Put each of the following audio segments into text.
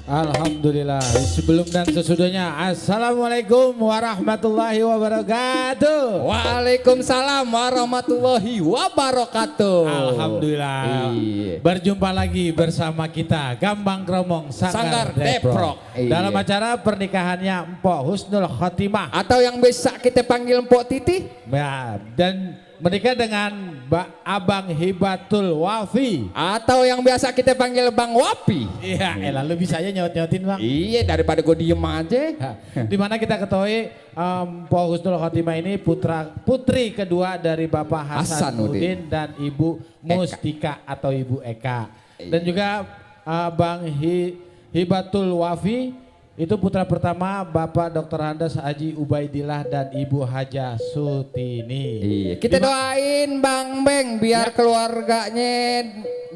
Alhamdulillah. Sebelum dan sesudahnya, assalamualaikum warahmatullahi wabarakatuh. Waalaikumsalam warahmatullahi wabarakatuh. Alhamdulillah. Berjumpa lagi bersama kita Gambang Kromong Sanggar Deprok dalam acara pernikahannya Mpok Husnul Khotimah atau yang bisa kita panggil Mpok Titi. Ya, dan menikah dengan Abang Hibatul Wafi atau yang biasa kita panggil Bang Wapi. Iya, lalu bisa aja nyaut-nyautin Bang. Iya, daripada gue diem aja. Dimana kita ketahui Mpok Husnul Khotimah ini putri kedua dari Bapak Hasanuddin dan Ibu Mustika atau Ibu Eka. Dan juga Bang Hibatul Wafi itu putra pertama Bapak Dr. Andes Haji Ubaidillah dan Ibu Haja Sutini. Iya, kita doain Bang Beng biar keluarganya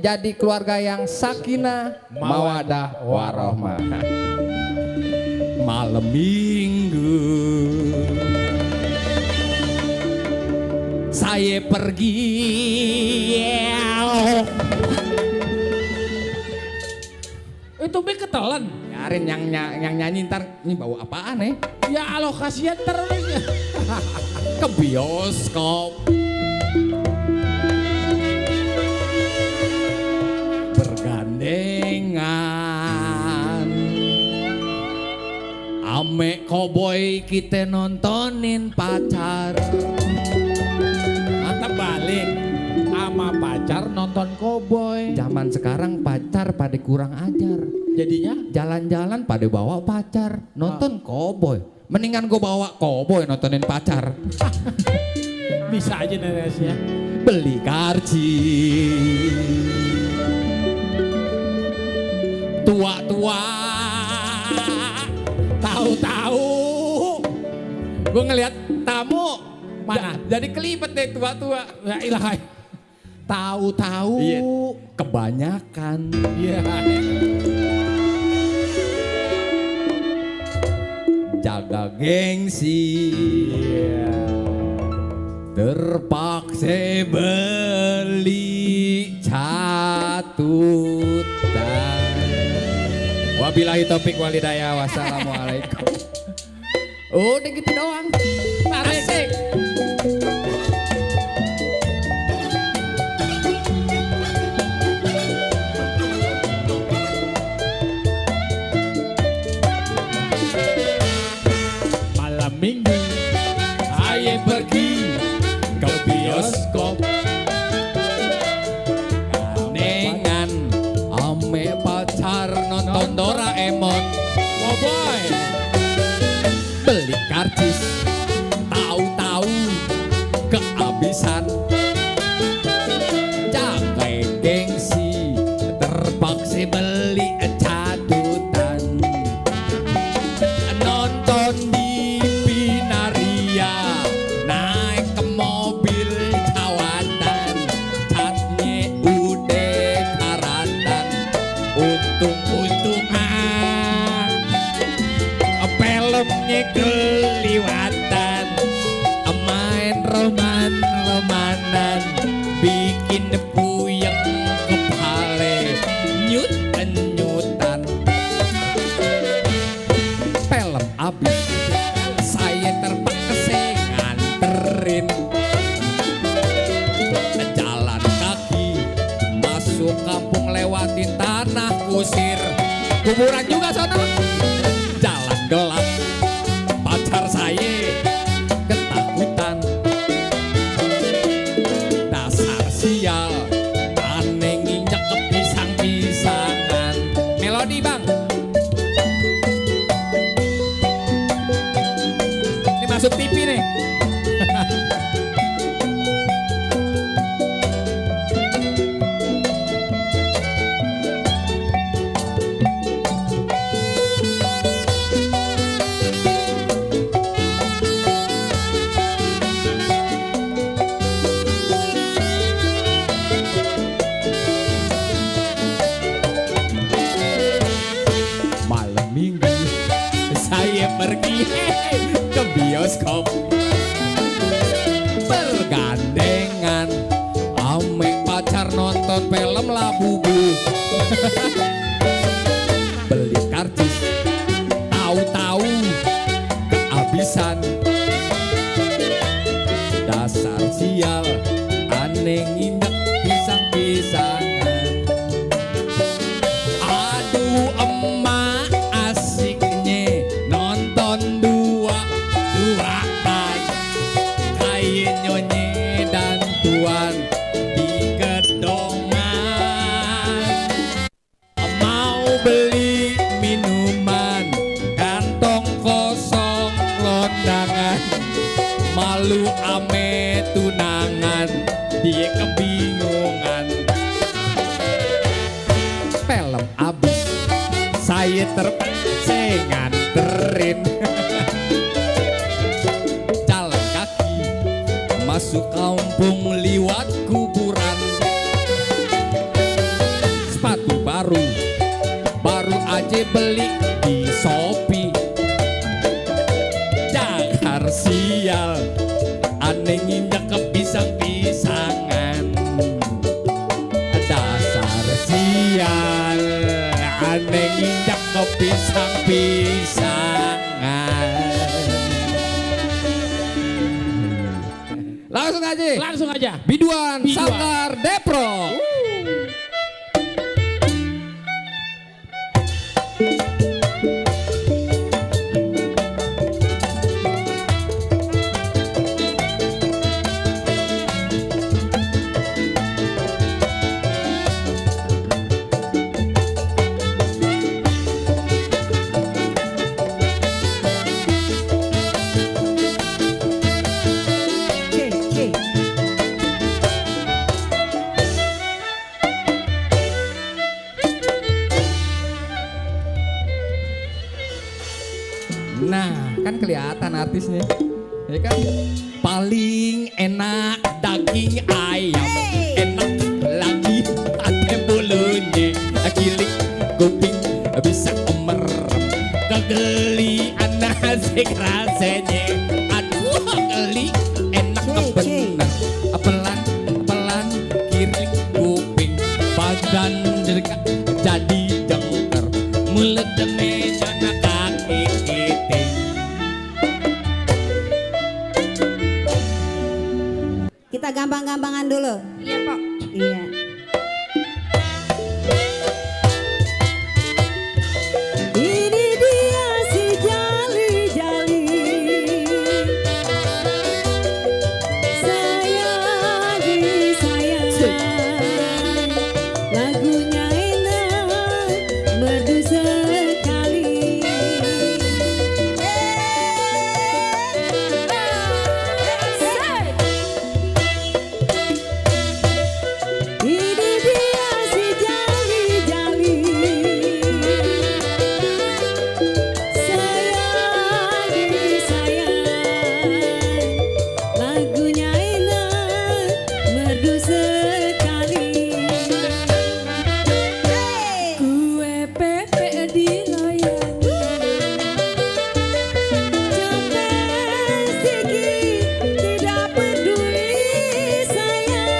jadi keluarga yang sakinah, mawadah, warohmah. Malam minggu saya pergi. Itu be ketelan. Biarin yang nyanyi ntar ini bau apaan ya? Ya alokasian terus. Ke bioskop. Bergandengan. Ame koboi kita nontonin pacar. Mantap balik. Ama pacar nonton koboi. Zaman sekarang pacar pada kurang ajar. Jadinya jalan-jalan pada bawa pacar nonton koboi. Mendingan gue bawa koboi nontonin pacar. Bisa aja narasinya. Beli karcis. Tua-tua. Tahu-tahu. Gue ngeliat tamu. Mana? Jadi kelibet deh tua-tua. Ya ilahi. Tahu-tahu. Iya. Kebanyakan. Iya. Jaga gengsi. Iya. Terpaksa beli catutan. Wabillahi taufik walhidayah. Wassalamualaikum. Udah gitu doang. Asik. Malam minggu Ayo pergi ke bioskop. Gandengan ame pacar nonton Doraemon. Oh boy. Beli karcis, tahu-tahu kehabisan. Jaga gengsi, terpaksa beli catutan. Nonton di Binaria, naik ke mobil cawatan. Catnya udah karatan, untung-untungan. Filmnya keliwatan, main roman-romanan, bikin puyeng kepale, nyut-nyutan. Film abis, saya terpaksa nganterin. Jalan kaki, masuk kampung lewatin tanah kusir. Kuburan juga sana. Jalan gelap, pacar saya ketakutan. Dasar sial, aneh nginjak ke pisang-pisangan. Melodi bang. Ini masuk TV nih. Pergi ke bioskop, bergandengan ame pacar nonton film Labubu. Beli karcis, tahu-tahu kehabisan. Dasar sial, aneh nginjek pisang-pisangan. Aduh emak asiknya nonton dua-duaan, kayak nyonyi dan tuan di gedongan. Mau beli minuman, kantong kosong londangan. Malu ame tunangan, dia kebingungan. Film abis, saya terpaksa nganterin. Jalan kaki, masuk kampung liwat kuburan. Sepatu baru, baru aja beli di Shopee. Jangan sial, aneh nginjak ke pisang-pisangan. Dasar sial, aneh nginjak ke pisang-pisangan. Langsung aja. Langsung aja. Biduan, Biduan. Sanggar Depro. artisnya. Ya kan? Paling enak daging ayam, enak lagi ate bulunya, kilik kuping bisa merem, kegeli anak asik rasanya, aduh geli enak bener, pelan kilik kuping, badan jadi dengker, mulut demi jana kaki kiting. Kita gampang-gampangan dulu. Iya, Pak. Iya. Ini dia si jali-jali, saya disayang, lagunya enak, merdu sekali. Ini dia si jali-jali, saya disayang, lagunya enak, merdu sekali. Kue pepek dilayani, capek sedikit tidak peduli sayang,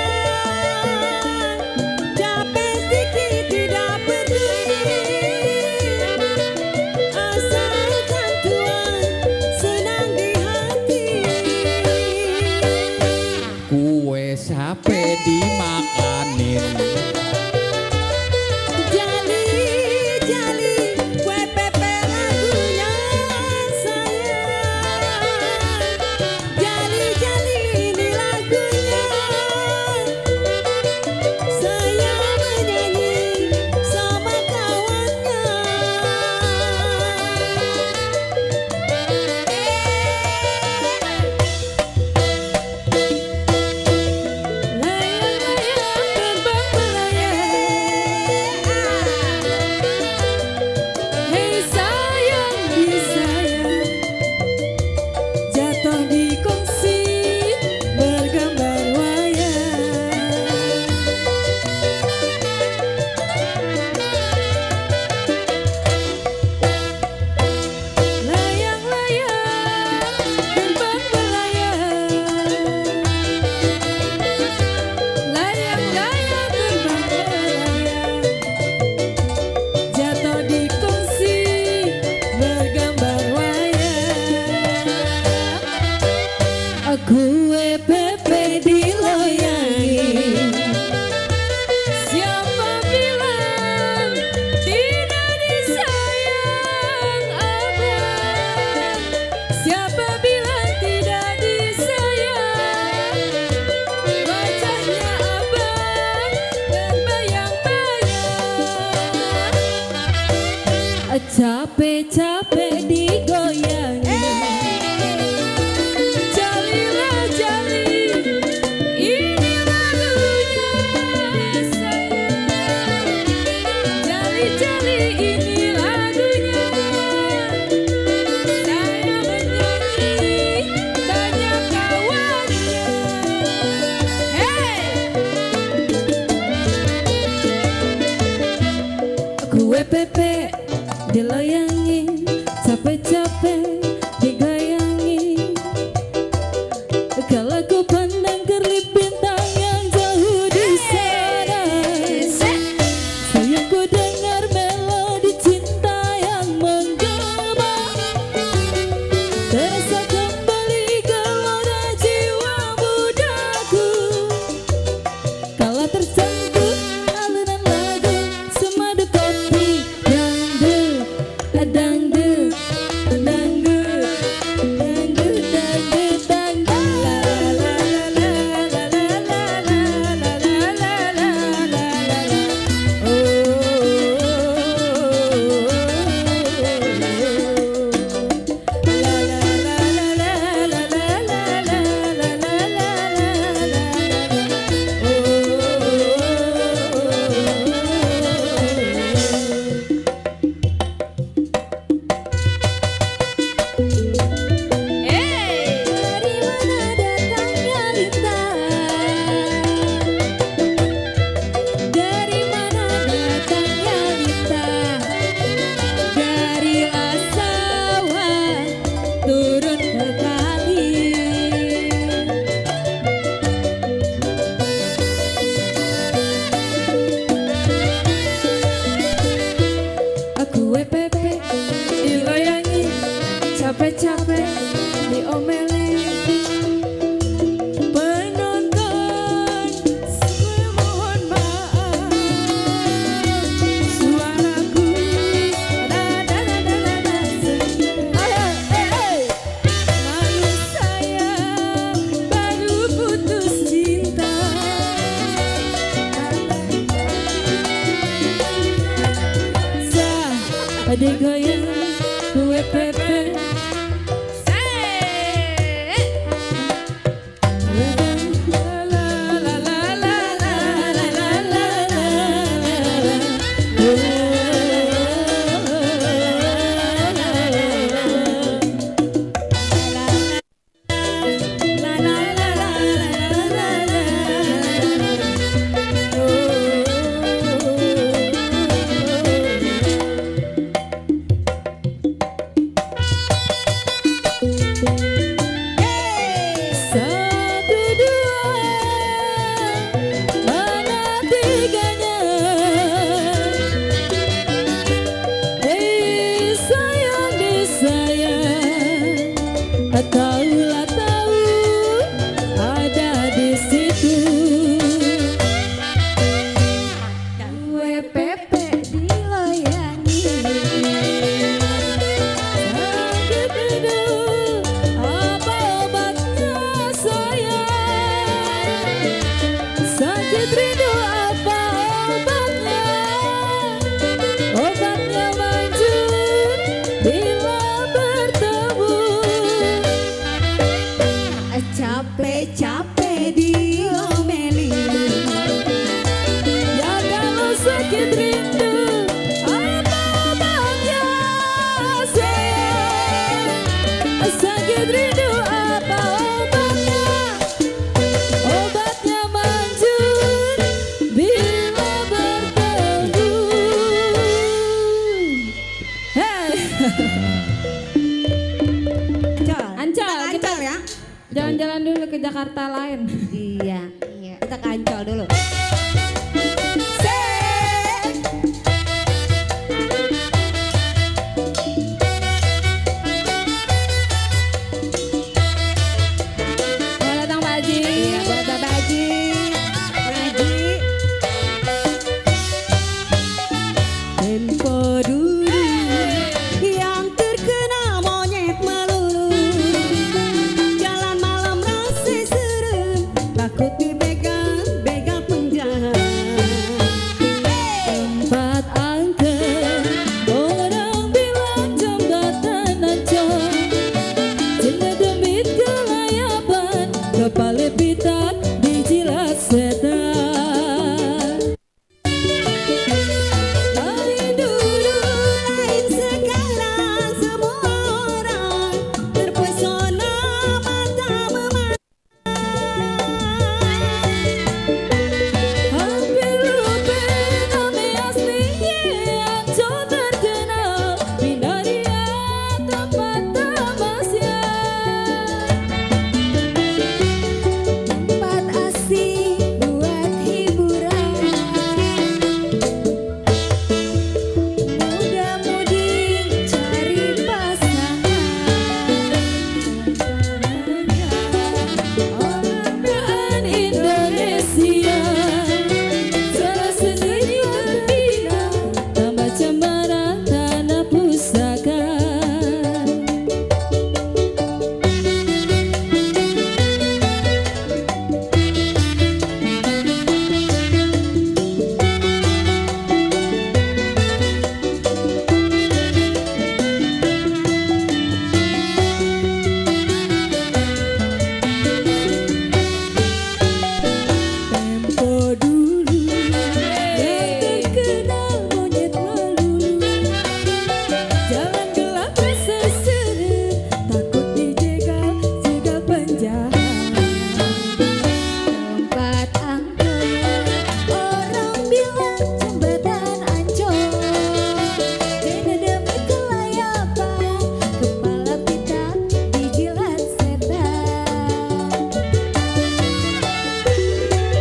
capek sedikit tidak peduli, asalkan Tuhan senang di hati. Kue sape dimakanin, Jali-jali, kue pepek lagunya sayang, jali-jali ini lagunya, saya menyanyi sama kawannya. Layang-layang terbang melayang, hei sayang disayang, jatuh di kongsi bergambar wayang. Layang-layang terbang melayang, layang-layang terbang melayang, jatuh di kongsi bergambar wayang. Kue pepe diloyangi, siapa bilang tidak disayang abang? Siapa bilang tidak disayang? Wajahnya abang terbayang-bayang, capek-capek digoyangi. Jalilah jali, ini lagunya sayang, jali-jali ini lagunya, saya menyanyi tanya kawannya. Hey! Kue pepe dilayangin, capek-capek diomeli. Ya kalau sakit rindu apa obatnya sayang? Sakit rindu apa obatnya? Obatnya manjur bila bertemu. Hey. Ancol, kita ya. jalan-jalan dulu ke Jakarta lain. Iya, kita ke Ancol dulu. Selamat datang Pak Haji. Iya, buat Bapak Haji. Haji. Tempo dulu yang terkenal monyet melulu. Jalan malam rasa serem, takut dibegal begal penjahat. Tempat angker, orang bilang jembatan Ancol. Jenda demit kelayaban, kepala pitak dijilat setan. Dari dulu lain sekarang, semua orang terpesona mata memandang. Hampir lupa nama aslinya, Ancol terkenal Binaria tempat tamasya. Tempat asing buat hiburan, muda-mudi cari pasangan. Orang belahan Indonesia, salah sendiri berbina, tambah cemara tanah pusaka. Tempo dulu yang terkenal monyet melulu. Jalan gelap rasa serem, takut dijegal jegal penjahat. Tempat angker, orang bilang jembatan Ancol. Jeda demi kelayapan, kepala pitak dijilat setan.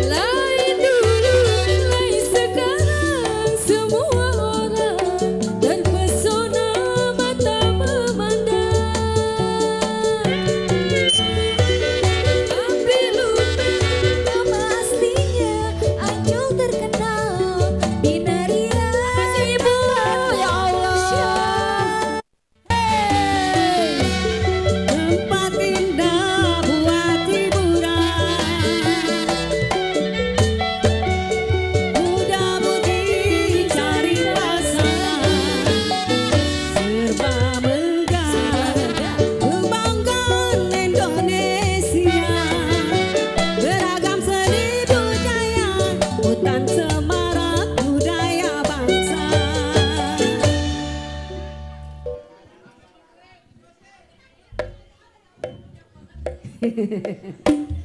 Lain dulu, lain sekarang, semua orang terpesona mata memandang. Hampir lupa nama aslinya, Ancol terkenal Binaria. Masih Ibu, ya Allah. Tempat indah buat hiburan, muda-mudi cari pasangan. Serba megah, kebanggaan Indonesia. Beragam seni budaya, hutan semarak budaya bangsa.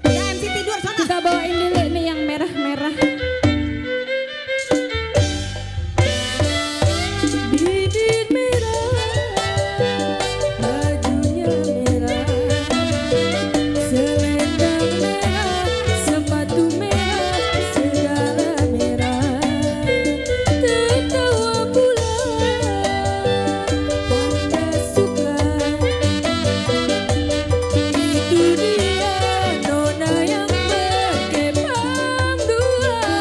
Ya MC tidur sana. Kita bawain dulu ini yang merah-merah. Bibir merah, bajunya merah, selendang merah, sepatu merah, segala merah. Tertawa pula, bangga suka. Itu dia nona yang berkepang dua.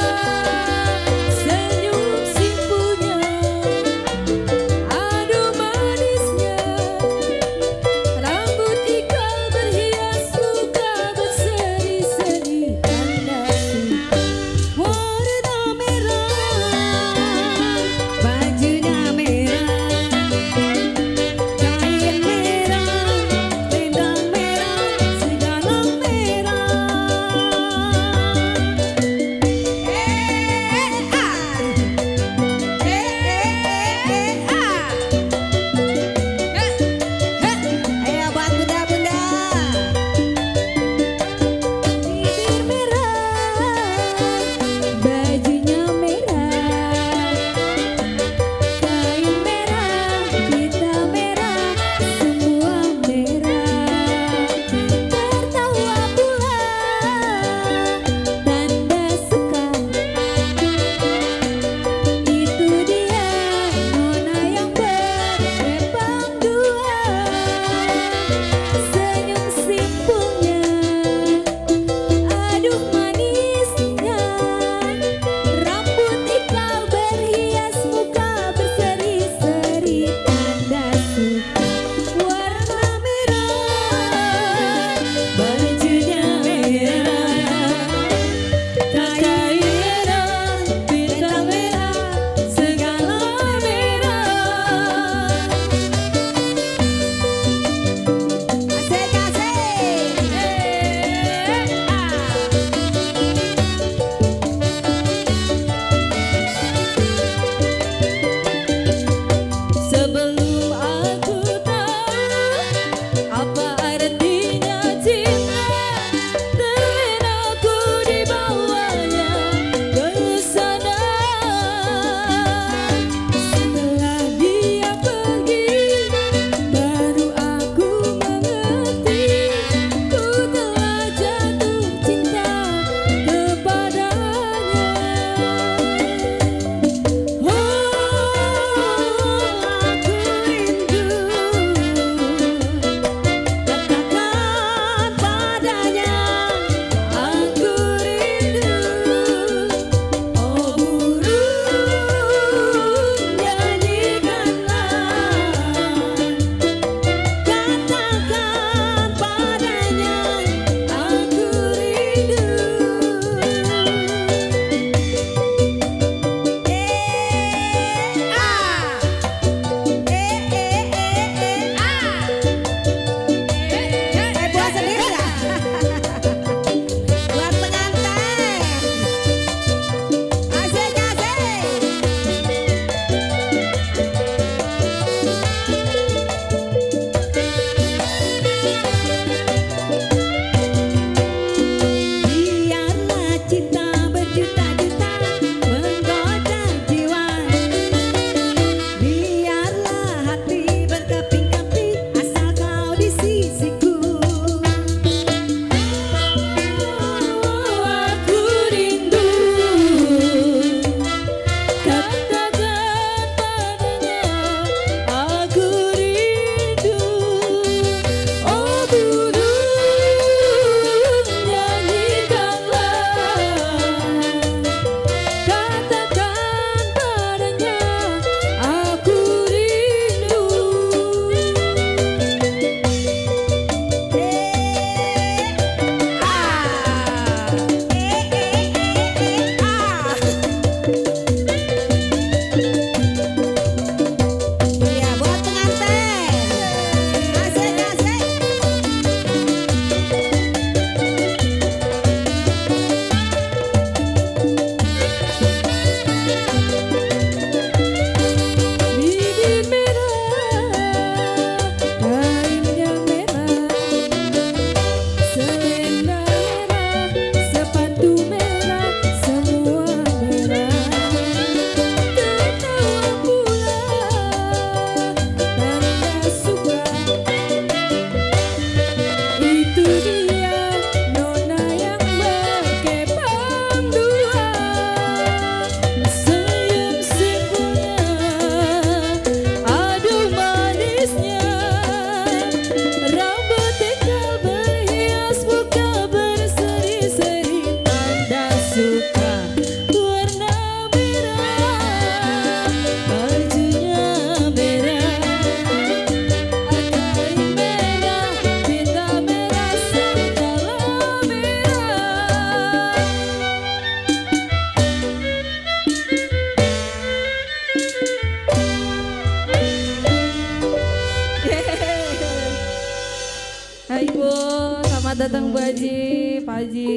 Selamat datang Bu Haji, Pak Haji.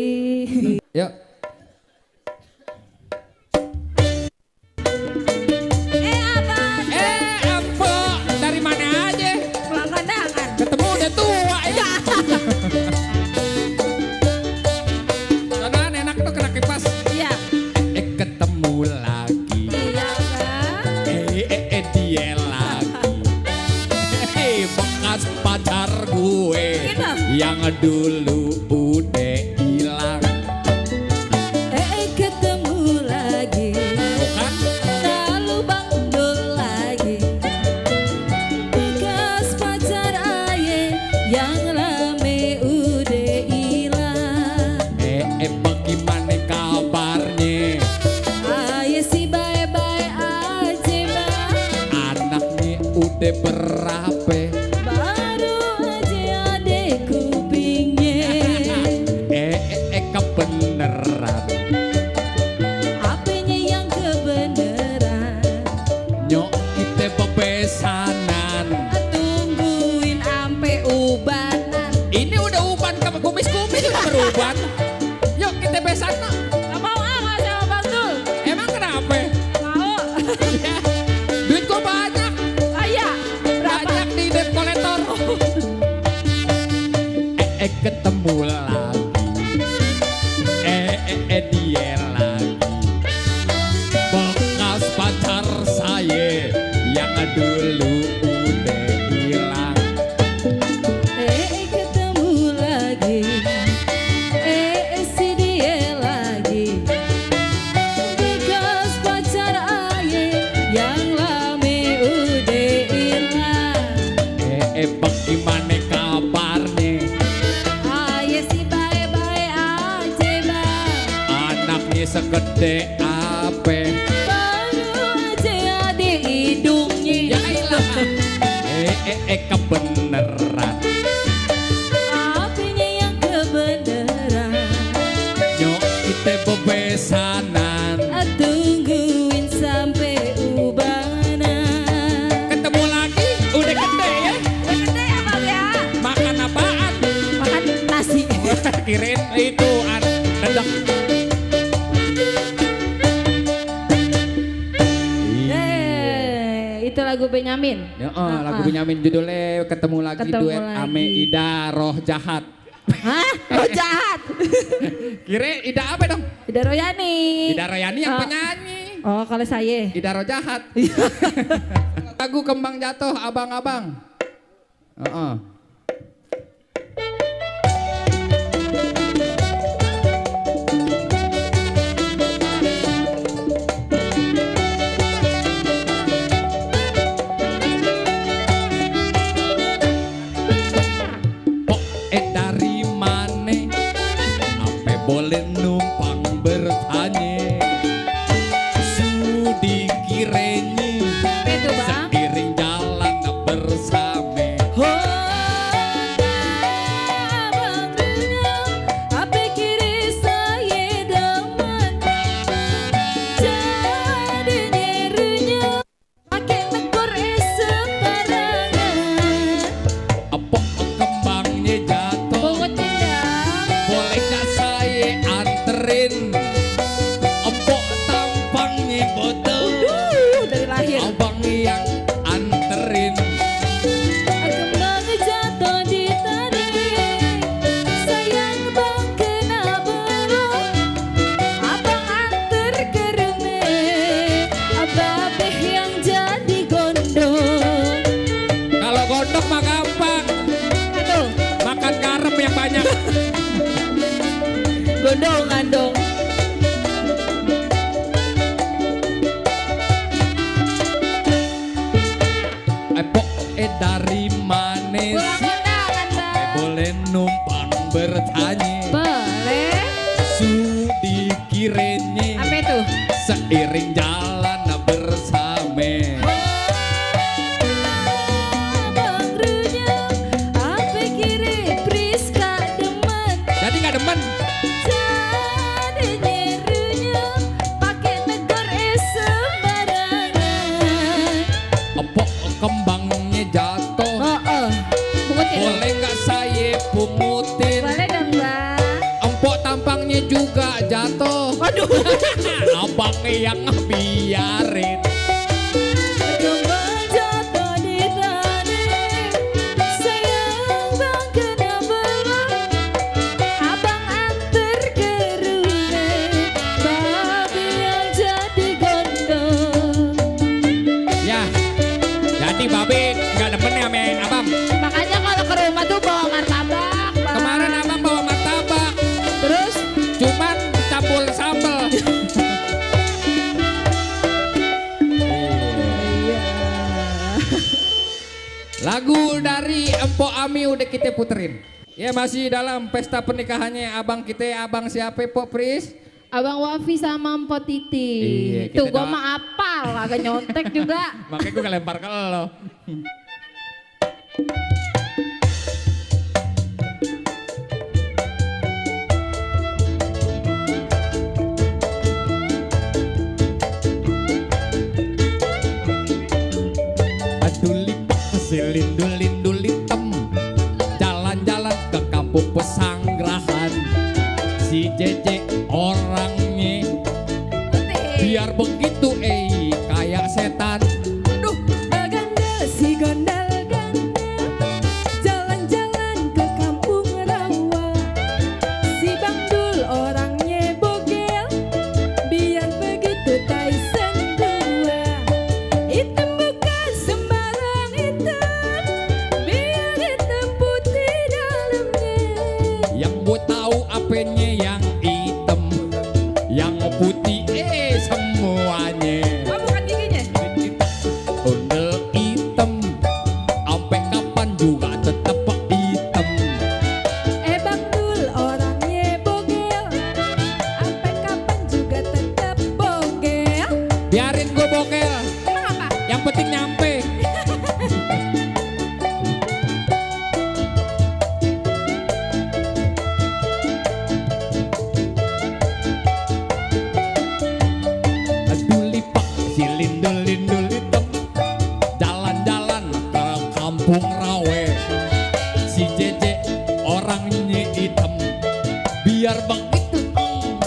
Yuk. Abang, Ambo, dari mana aja? pulang kondangan. Ketemu udah tua ya. Soalnya enak tuh kena kipas. Iya. Ketemu lagi. Iya kan? Dia lagi. Bekas pacar gue Gitu. yang dulu udah hilang. Ketemu lagi. Bukan? Lalu Bang Dul lagi. Bekas pacar aye yang rame udah hilang. Bagaimana kabarnya? Aye sih bye-bye aja Bang. Anaknya udah berapa? Baru aja adek kupingnya. Kebeneran. Apanya yang kebeneran? Nyok kita bebesanan. Tungguin ampe ubanan. Ini udah uban ke kumis-kumis udah beruban. Yuk kita besan no. Gak mau nggak sama Bang Dul? Emang kenapa? Mau. Ya, duit gua banyak. Ayah, berapa? Banyak di debt collector. Ketemu lagi. Dia lagi. Bekas pacar saya yang dulu udah hilang. Ketemu lagi. Si dia lagi. Bekas pacar aye yang lame udah hilang. Bagaimana kabarnya? Aye si bye-bye aja Bang. Anaknya segede apa? Baru aja ada hidungnya. Ya ilah. Kebeneran. Apanya yang kebeneran? Nyok kita bebesanan. Tungguin sampai ubanan. Ketemu lagi, udah gede ya. Udah gede ya Bang ya? Makan apaan? Makan nasi. Kirain itu dedek. Itu lagu Benyamin. Ya, lagu Benyamin judulnya ketemu lagi Ketemu duet lagi. ame Ida Roh Jahat. Hah? Lo jahat. Kira Ida apa dong? Ida Royani. Ida Royani yang Oh. penyanyi. Oh kalau saya. Ida Roh Jahat. Lagu Kembang Jatuh Abang-abang. Heeh. Dari mana? Apa boleh numpang bertanya? Sudi kiranya Itu Bang. seiring jalan bersama. Abang dunia, apa kiri saya demen. Jadi nyerunya, pakai negor sembarangan. Apa kembangnya jatuh? Pungut pindang, Boleh gak saya anterin? Apa tampangnya botol? dari lahir. Abang yang anterin. Kembang jatuh di tarik, sayang bang kena belum. Abang antar ke rumah, abah yang jadi gondong. Kalau gondok mah gampang. Aduh, Makan garam yang banyak. gondongan dong. Pok dari mana Pulang sih? kondangan bang. Boleh numpang bertanya. Boleh. Sudi kiranya Apa itu? seiring jalan bersama. Abang runya, apa kiri Priska demen. Jadi gak demen? Jadi nyerunya, pakai negor sembarangan. Pok kembangnya jatuh. Pungutin. Boleh gak saya pungutin? Boleh juga jatuh. Aduh. Abang yang biarin. Coba jatuh di tanah, sayang bang kenapa abang antar ke rumah, babi yang jadi gondong. Ya, jadi babe nggak demen ya sama abang. Makanya kalau ke rumah tuh bawa martabak. Bang. Kemarin abang bawa martabak, Terus cuman campur sambal. Lagu dari Empok Ami udah kita puterin. Ya masih dalam pesta pernikahannya abang kita, abang siapa Pok Pris? Abang Wafi sama Mpok Titi. Iya, kita Tuh gua doa- mah apal, agak nyontek juga. Makanya gue lempar ke lo. Adulipok selindul-lindul hitam, jalan-jalan ke kampung pesanggrahan. Si Jeje orangnya biar begitu kayak setan. Baganda si gondal-gandal, jalan-jalan ke kampung rawa. Si Bangdul orangnya bogel, biar begitu Tyson 2. Hitam bukan sembarang hitam, biar hitam putih dalamnya. Yang gue tahu apanya yang hitam, yang putih semuanya. Oh, bukan giginya. Ondel hitam, sampai kapan juga tetap hitam. Bangdul orangnya bogel, sampai kapan juga tetap bogel. Biarin gue bokel, Emang apa? yang penting nyampe. Adulipak silindul-lindul hitam, jalan-jalan ke kampung rawe. Si Jeje orangnya hitam, biar begitu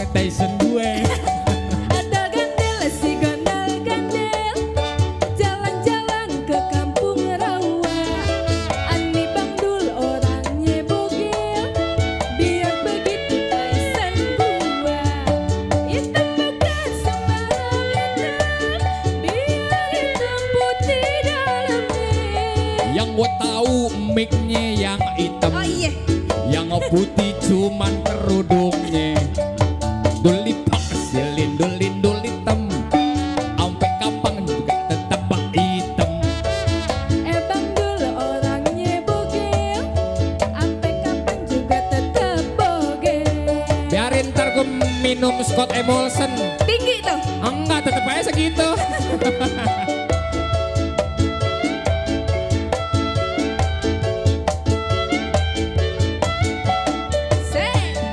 Tyson gue. Ada gandel si gondal-gandel, jalan-jalan ke kampung rawa. Ani Bangdul orangnya bogel, biar begitu Tyson gua. Hitam bukan sembarang hitam, biar hitam putih dalamnya. Yang gue tahu mic-nya yang hitam, Oh iya. yang putih cuman kerudungnya. Dulipak silindul-lindul hitam, sampai kapan juga tetap hitam. Bangdul orangnya bogel, sampai kapan juga tetap bogel. Biarin ntar gue minum Scott Emulsion. Tinggi tuh. Enggak, tetep aja segitu.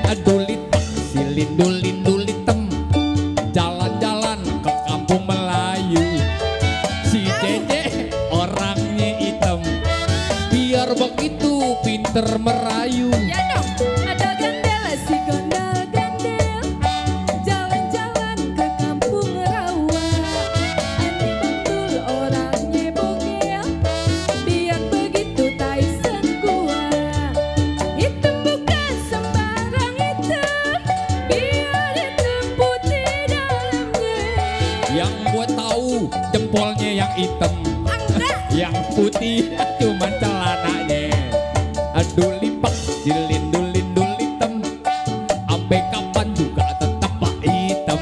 Adulipak silindul-lindul hitam, jalan-jalan ke kampung Melayu. Si Jeje orangnya hitam, biar begitu pinter merayu. Ya dong. Ada gandel si gondal-gandel, jalan-jalan ke kampung rawa. Ani Bangdul orangnya bogel, biar begitu Tyson gua. Hitam bukan sembarang hitam, biar hitam putih dalamnya. Yang gue tahu jempolnya yang hitam, Enggak. yang putih cuman celananya. Adulipak silindul-lindul hitam, sampai kapan juga tetap hitam.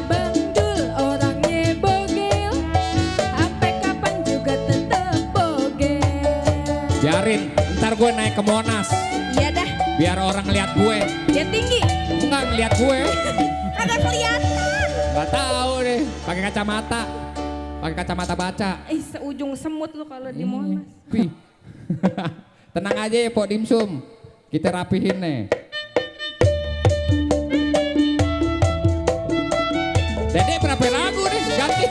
Bangdul orangnya bogel, sampai kapan juga tetap bogel. Biarin, ntar gue naik ke Monas, Iya dah. biar orang lihat gue. Dia tinggi. Enggak ngeliat gue. Agak kelihatan. Gak tahu deh, pakai kacamata. Pakai kacamata baca. Seujung semut lu kalau di Monas. Wih. Tenang aja ya Pok Dimsum, kita rapihin nih. Dede berapa lagu nih ganti?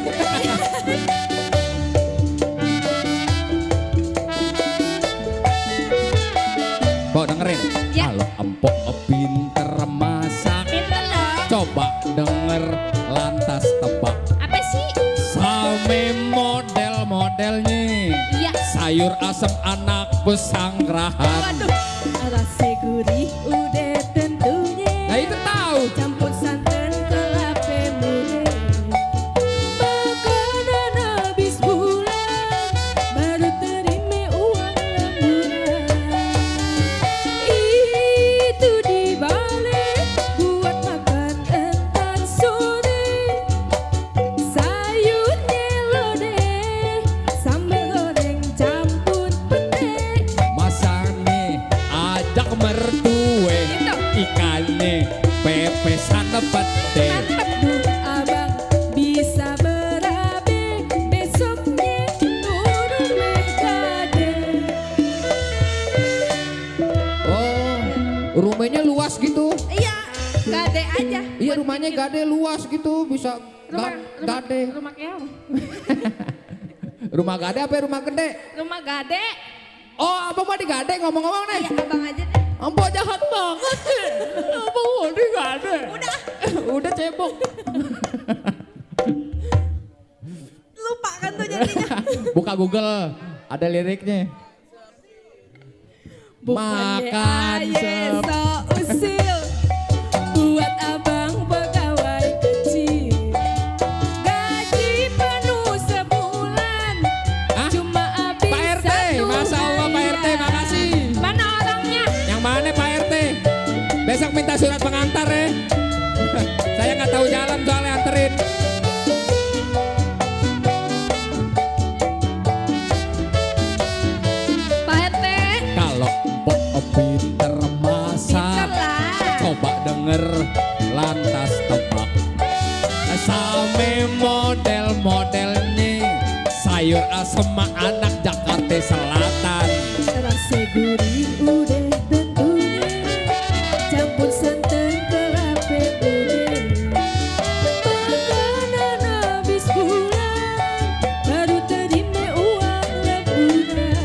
Pok dengerin. Ya. Kalau empok pinter masak, sayur asam anak pesanggrahan. Waduh, rasa gurih udah tentunya. Nah itu tahu. Campur santan kelapa muda. Makanan habis bulan, baru terima uang lemburan. Itu dibalik buat makan entar sore. Sayurnya lodeh, sambal goreng campur pete. Masane ajak mertue, ikannya pepesan pete. Mantap tuh abang bisa berabe, besoknya turun megade. Oh, rumahnya luas gitu. Iya, gade aja. Iya rumahnya gade luas gitu, bisa gade. Rumah keong. Rumah gade apa rumah gede? Rumah gade. Oh, apa mau digade ngomong-ngomong nih? Ya abang aja deh. Ambo jahat banget sih. Apa mau digade? Udah, Udah cebok. lupa kan tuh jadinya. Buka Google, ada liriknya. Bukannya Makan aye so usil, buat abang pegawai kecil. Gaji penuh sebulan, Hah? cuma habis Pak RT, satu Masya Allah Pak RT, harian. makasih. Mana orangnya? Yang mana Pak RT? Besok minta surat pengantar ya. Saya nggak tahu jalan soalnya anterin. Pak RT. Kalau Pok pinter masak, Itulah. coba denger lantas tebak. Same model-modelnya, sayur asem anak Jakarta Selatan. Rasa gurih udah tentunya, campur santan kelapa muda. Makanan habis bulan, baru terima uang lemburan.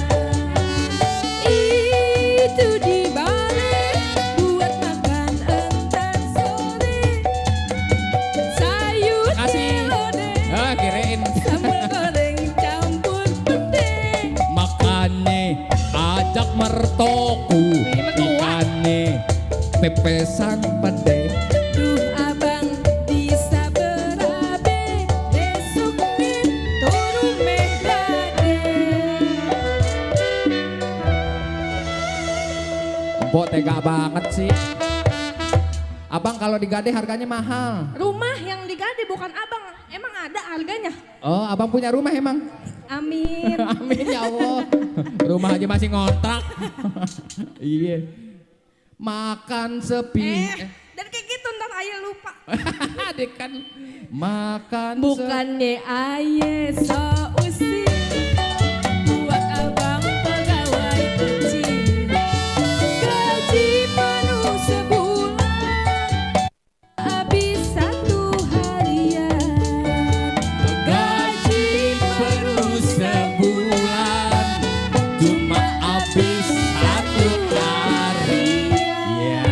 Itu dibalik buat makan entar sore. Sayurnya Makasih. lodeh, Kirain. sambal goreng campur pete. Makannya ajak mertoku, Ini mah tua. ikannya pepesan pede. Duh abang bisa berabe, besoknya turun megade. Mbok tega banget sih. Abang kalau digade harganya mahal. Rumah yang digade bukan abang, emang ada harganya. Oh, abang punya rumah emang? Amin. Amin ya Allah. Rumah aja masih ngontrak. Iya. Makan sepi. Dan kayak gitu ntar ayah lupa. Adik kan makan Bukannya ayah so usil, buat abang pegawai kecil. Gaji penuh sebulan, habis satu harian. gaji penuh sebulan, cuma habis satu hari. Ya.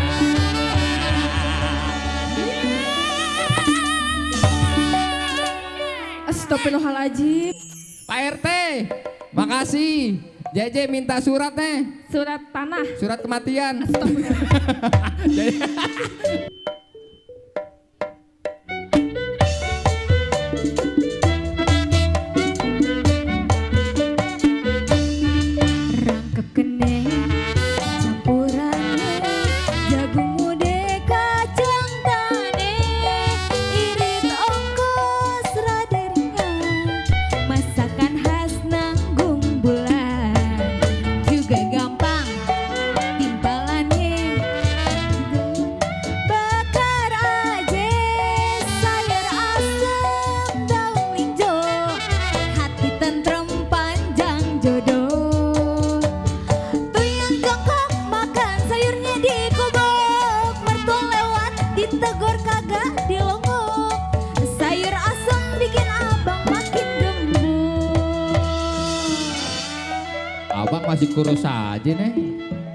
Astagfirullahaladzim. Pak RT, makasih. JJ minta surat nih, Surat tanah. surat kematian. Rangkep kene campurannya, jagung muda kacang tane, irit ongkos rada ringan, masakan khas nanggung bulan, juga gampang timpalannya. Bakar aja sayur asam daun linjo, hati tentrem panjang jodoh. Tuyang jongkok makan sayurnya dikobok, mertua lewat ditegur kagak dilongok. Sayur asam bikin abang makin gemuk. Abang masih kurus aja nih.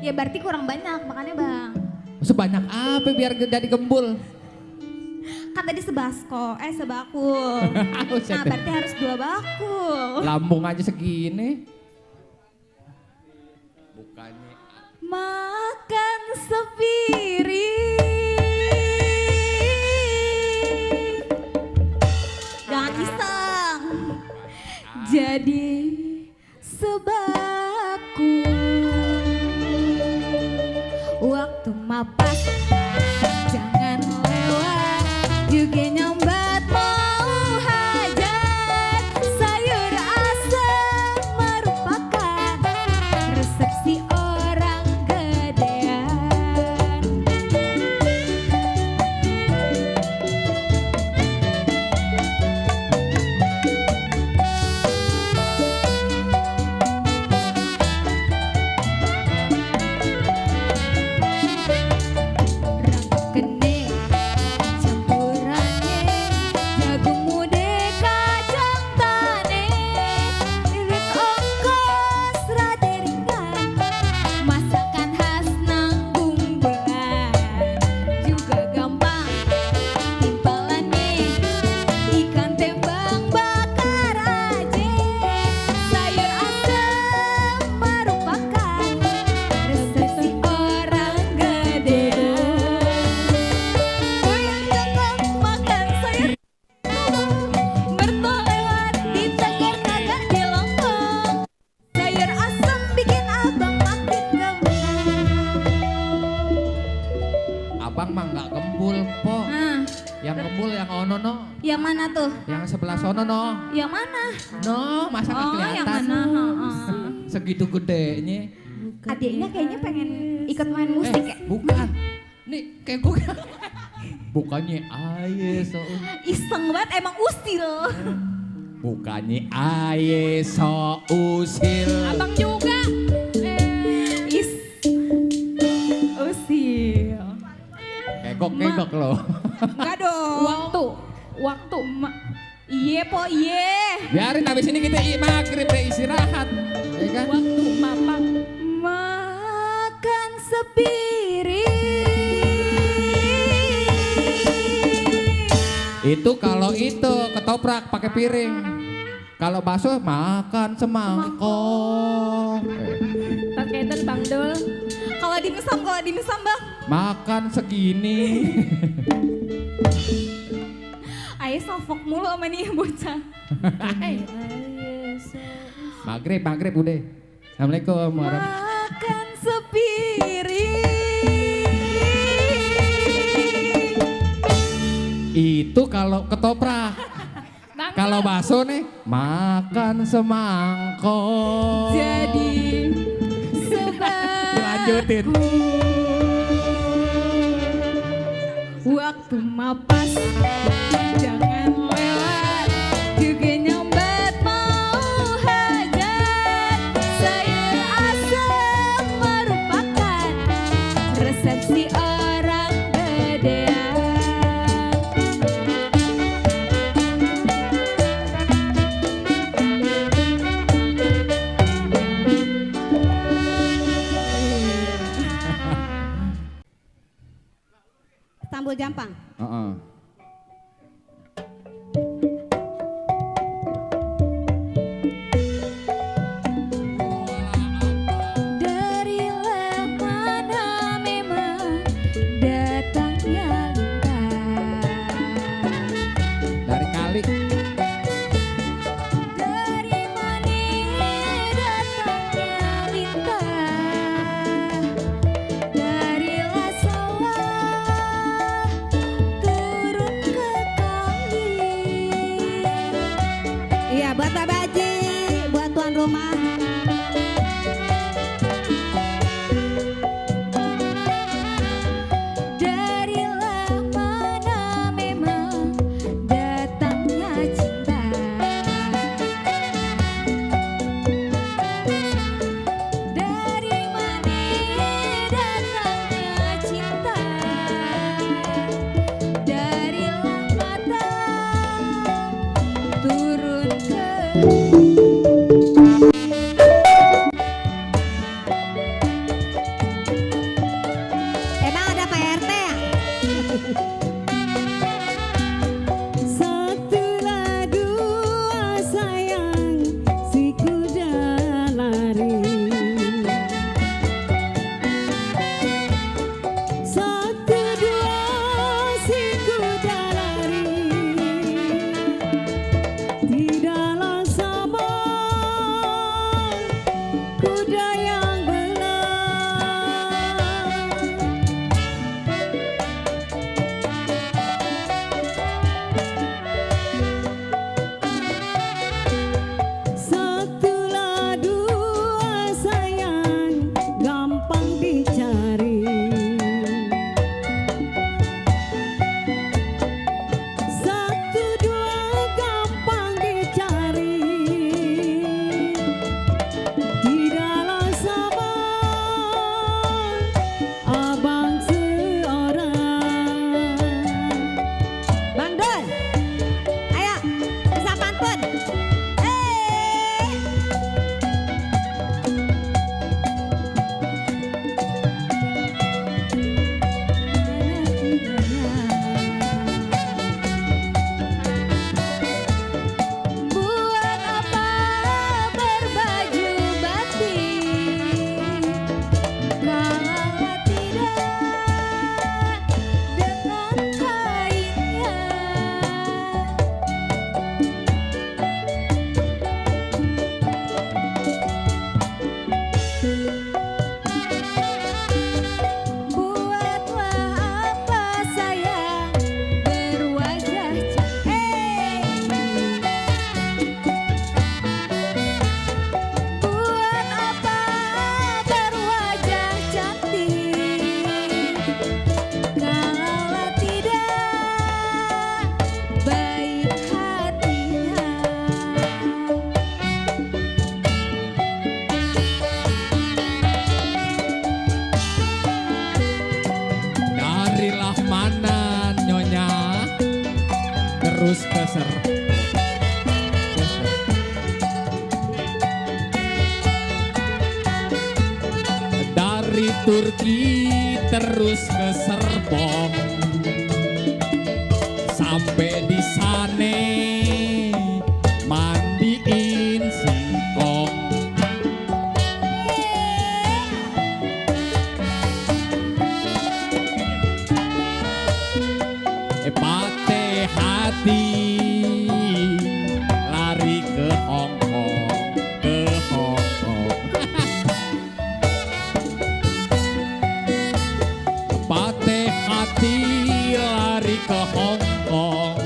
Ya berarti kurang banyak makannya bang. Sebanyak apa biar jadi gembul? Kan tadi sebakul. Nah Buset. berarti harus 2 bakul. Lambung aja segini. makan sepiring. Jangan iseng. Jadi sebaku. Waktu mapas jangan lewat juga nyambat mau hajat. Sayur asam merupakan resepsi orang gedean. Rambut kene campurannya jagung muda kacang tane. Irit ongkos rada ringan, masakan khas nanggung belan. Juga gampang timpalannya, ikan tembang bakar aja. Sayur asam merupakan resepsi orang gedean. Goyang jongkok makan sayur mertua lewat ditegur kagak dilongkong. Sayur asam bikin abang makin gembul. Abang mah nggak gembul po. Nah, Yang gembul yang ono no. yang mana tuh? Yang sebelah sono no. Yang mana? No, masa nggak Oh, yang kelihatan? mana? Heeh. Segitu gedenya. Adiknya kayaknya pengen ikut main musik ya? Bukan. Nih kayak gue. Bukannya aye so. Iseng banget emang usil. Bukannya aye so usil. Abang juga. Usil. Kegok loh. Enggak dong. Waktu. Iye po iye. Biarin habis ini kita maghrib deh istirahat. Ya kan? Waktu makan sepiring. Itu kalau itu ketoprak pakai piring. Kalau bakso makan semangkok. Pakai dan Bang Dul. Kalau dimsum Bang. Makan segini. Ayo sofok mulu sama nih bocah. Maghrib udah. Assalamualaikum warahmatullahi. Makan sepiring. Itu kalau ketoprak. Kalau bakso nih makan semangkok. Jadi sebaku. Lanjutin. Waktu mapas jangan lewat juga nyambat mau hajat. Sayur asam merupakan resepsi orang gedean. Tambul Jampang. Darilah mana memang datangnya lintah. Dari kali. Dari mana datangnya lintah. Darilah sawah turun ke kali. Iya, buat Pak Baji, buat tuan rumah. Darilah mana memang datangnya cinta. Dari mana datangnya cinta. Darilah mata turun ke. Emang ada Pak RT ya? Satu lagu sayang si kuda lari. sebelah mana nyonya terus keser. Dari Turki terus ke Serpong sampai di sana mandiin singkong. Patah hati lari ke Hongkong, ke Hongkong. Patah hati lari ke Hongkong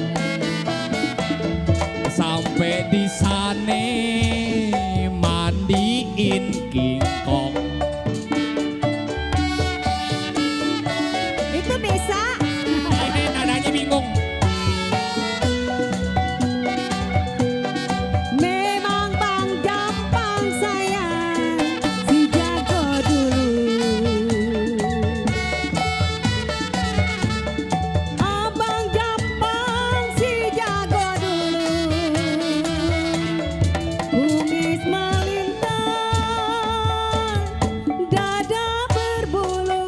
sampai di sana mandiin King Kong. Itu bisa. Nadanya bingung. Memang Bang Jampang sayang si jago dulu. Abang Jampang si jago dulu. Kumis melintang, dada berbulu.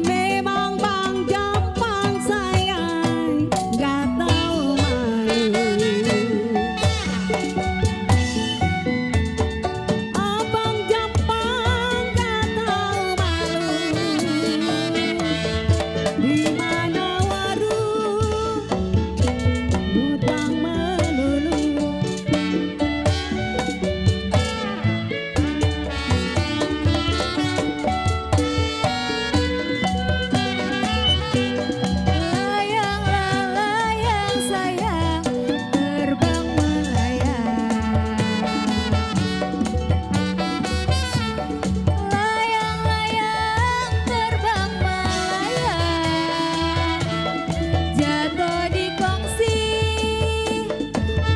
Memang Bang Jampang sayang gak tahu malu. Abang Jampang gak tahu malu. Di mana warung hutang melulu. Layang sayang terbang melayang. Layang terbang melayang. Jatuh di kongsi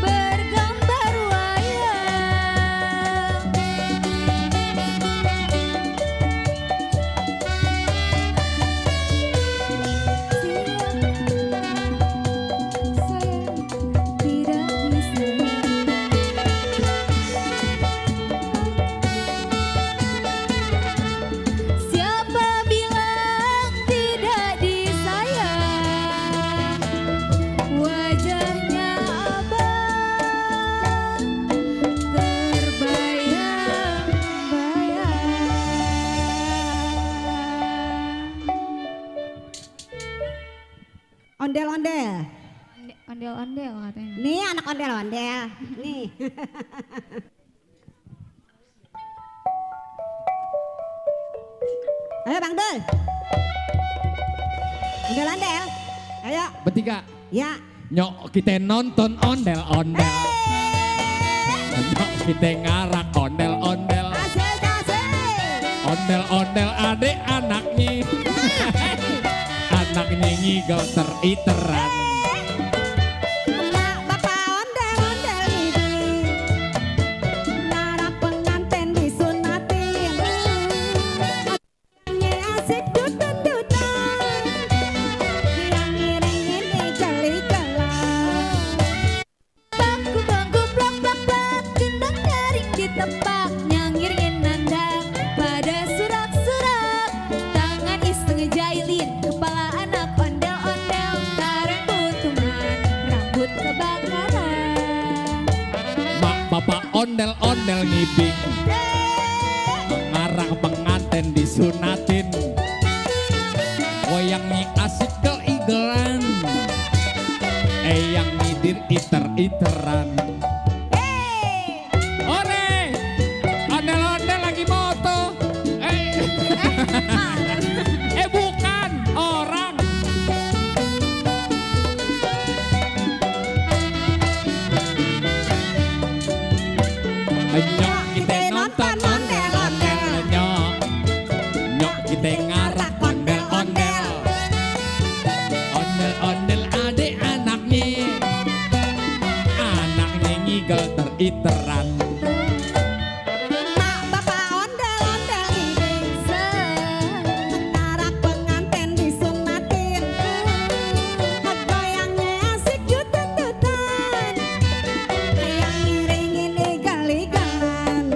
bergambar wayang. Siapa bilang tidak disayang? Wajahnya abang terbayang-bayang. Ondel-ondel. Ondel-ondel katanya. Nih anak ondel-ondel. Nih. Ayo Bang Dul. Ondel-ondel. Ayo. Bertiga. Ya. Nyok kita nonton ondel-ondel. Nyok kita ngarak ondel-ondel. Asik asik. Ondel-ondel adek anaknya. Anaknya ngigau teriteran. Emak bapak ondel-ondel ini. Narak pengantin disunatin. Adanya asik dudut-dudutan. Yang ngiringin ikeli-kelang. Bangku bangku plak plak plak, gendang nyaring di tempat, nyangirin nandang pada surak-surak. Tangan iseng ngejailin kepala anak ondel-ondel, tarik putungan rambut kebakaran. Mak bapak ondel-ondel ngibing. Mengarang pengantin disunatin. Goyangnya asik keigelan. Yang ngidir iter-iteran. Ore, ondel-ondel lagi moto. Bukan orang. Nyok kita nonton ondel-ondel. Nyok kita ngarak ondel-ondel. Ondel-ondel adek anaknya. Anaknya ngigel teriteran. Mak bapak ondel-ondel iding Anak penganten disunatin Goyangnya asik jutut-tutan Yang ngiringin igal-igalan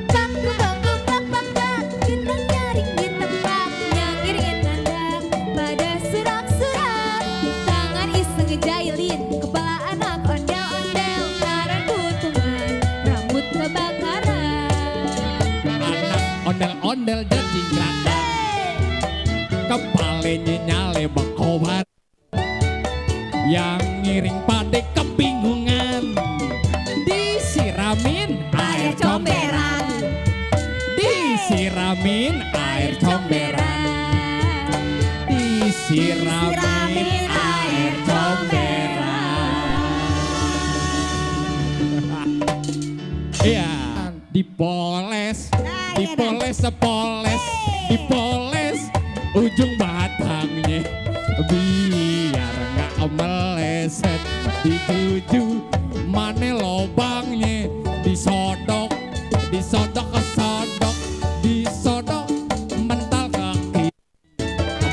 Bangku bak kita nyaring di tempat yang iringin nandang pada surak-surak tangan iseng ngejailin kepala anak ondel-ondel karena kutungan rambut kebakaran Anak ondel-ondel jejingkrak, kepalanya nyale bakobar. Yang ngiring pada kebingungan, disiramin air comberan, disiramin air comberan, disiramin air comberan. Iya, dipoles, dipoles sepoles, dipoles ujung batangnya biar nggak meleset, dituju mana lobangnya, disodok, disodok ke sodok, disodok mental kaki.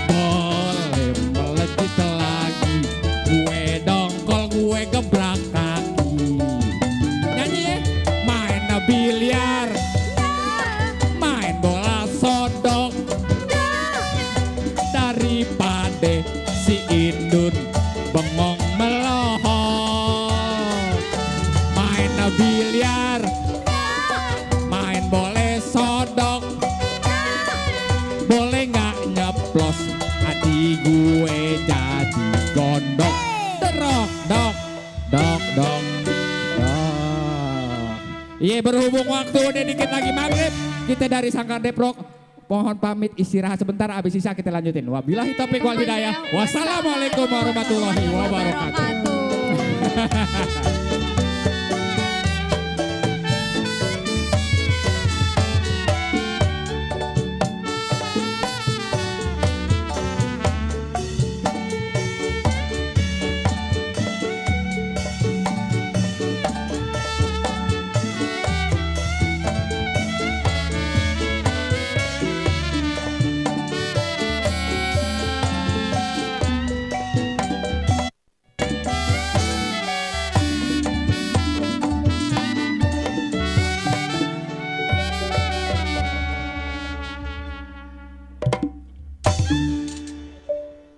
Boleh melejit lagi, gue dongkol, gue gebrak kaki. Nyanyi ya, main biliar, main bola sodok, daripada si Indun bengong melohong. Main biliar, main boleh sodok, boleh nggak nyeplos, hati gue jadi gondok. Derok, dok, dok, dok, dok. Iya, berhubung waktu udah dikit lagi maghrib, kita dari Sanggar Depok mohon pamit istirahat sebentar, abis sisa kita lanjutin. Wabillahi taufiq wal hidayah. Wassalamualaikum warahmatullahi wabarakatuh.